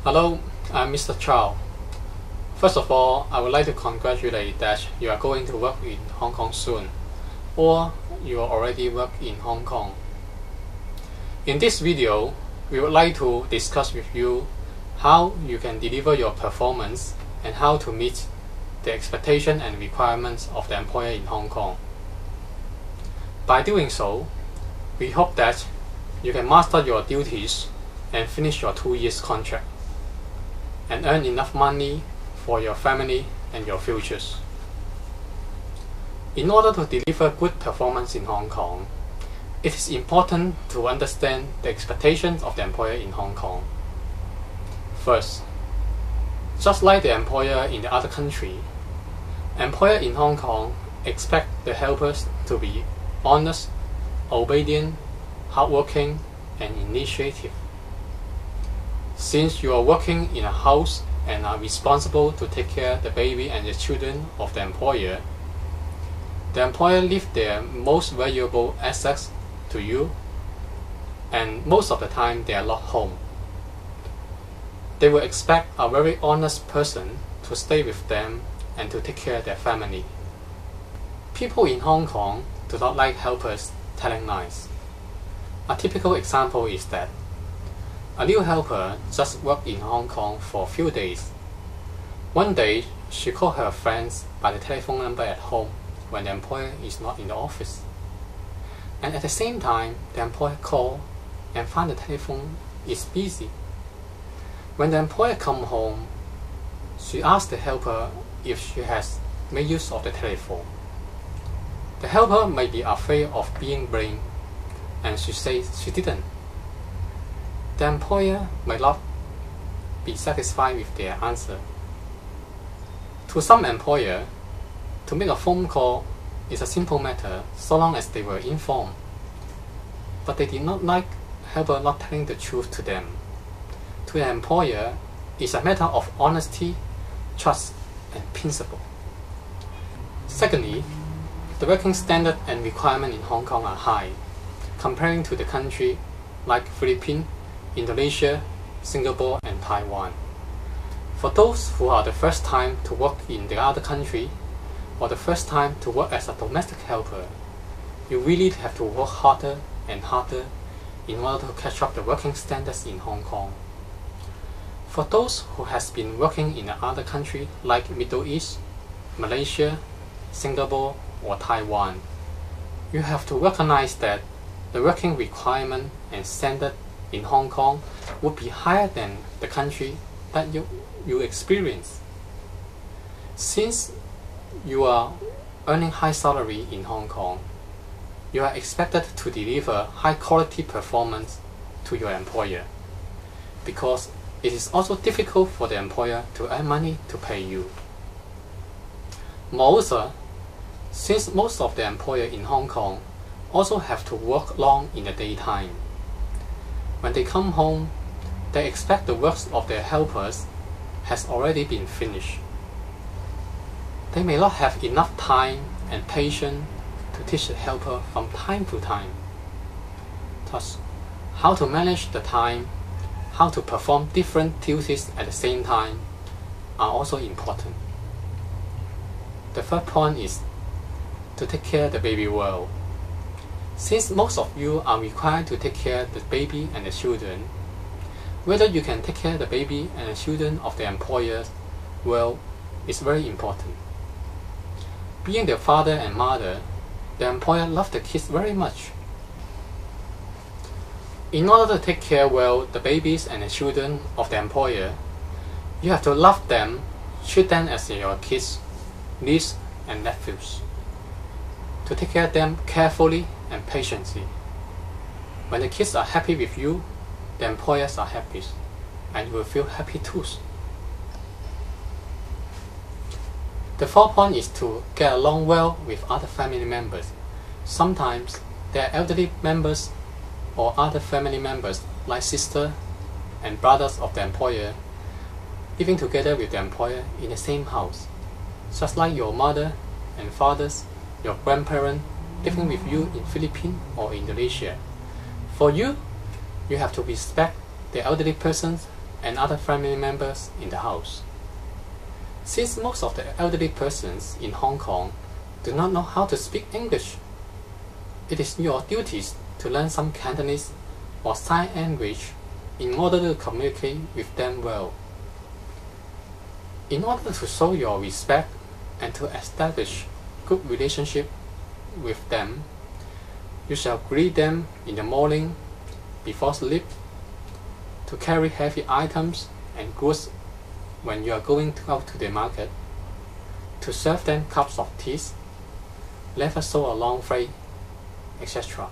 Hello, I'm Mr. Chow. First of all, I would like to congratulate that you are going to work in Hong Kong soon, or you already work in Hong Kong. In this video, we would like to discuss with you how you can deliver your performance and how to meet the expectation and requirements of the employer in Hong Kong. By doing so, we hope that you can master your duties and finish your 2 years contract and earn enough money for your family and your futures. In order to deliver good performance in Hong Kong, it is important to understand the expectations of the employer in Hong Kong. First, just like the employer in the other country, employer in Hong Kong expect the helpers to be honest, obedient, hardworking, and initiative. Since you are working in a house and are responsible to take care of the baby and the children of the employer leave their most valuable assets to you, and most of the time they are not home. They will expect a very honest person to stay with them and to take care of their family. People in Hong Kong do not like helpers telling lies. A typical example is that a new helper just worked in Hong Kong for a few days. One day, she called her friends by the telephone number at home when the employer is not in the office. And at the same time, the employer called and found the telephone is busy. When the employer come home, she asked the helper if she has made use of the telephone. The helper may be afraid of being blamed, and she says she didn't. The employer may not be satisfied with their answer. To some employer, to make a phone call is a simple matter so long as they were informed. But they did not like helper not telling the truth to them. To the employer, it's a matter of honesty, trust, and principle. Secondly, the working standard and requirement in Hong Kong are high, comparing to the country like Philippines, Indonesia, Singapore, and Taiwan. For those who are the first time to work in the other country, or the first time to work as a domestic helper, you really have to work harder and harder in order to catch up the working standards in Hong Kong. For those who has been working in another country like Middle East, Malaysia, Singapore, or Taiwan, you have to recognize that the working requirement and standard in Hong Kong would be higher than the country that you experience. Since you are earning high salary in Hong Kong, you are expected to deliver high quality performance to your employer, because it is also difficult for the employer to earn money to pay you. Moreover, since most of the employers in Hong Kong also have to work long in the daytime, when they come home, they expect the work of their helpers has already been finished. They may not have enough time and patience to teach the helper from time to time. Thus, how to manage the time, how to perform different duties at the same time are also important. The third point is to take care of the baby well. Since most of you are required to take care of the baby and the children, whether you can take care of the baby and the children of the employer well is very important. Being the father and mother, the employer loves the kids very much. In order to take care well the babies and the children of the employer, you have to love them, treat them as your kids, nieces and nephews. To take care of them carefully and patiently. When the kids are happy with you, the employers are happy, and you will feel happy too. The fourth point is to get along well with other family members. Sometimes there are elderly members or other family members like sister and brothers of the employer living together with the employer in the same house, just like your mother and fathers, your grandparents living with you in Philippines or Indonesia. For you, you have to respect the elderly persons and other family members in the house. Since most of the elderly persons in Hong Kong do not know how to speak English, it is your duty to learn some Cantonese or sign language in order to communicate with them well. In order to show your respect and to establish good relationship with them, you shall greet them in the morning before sleep, to carry heavy items and goods when you are going out to the market, to serve them cups of tea, never show a long freight, etc.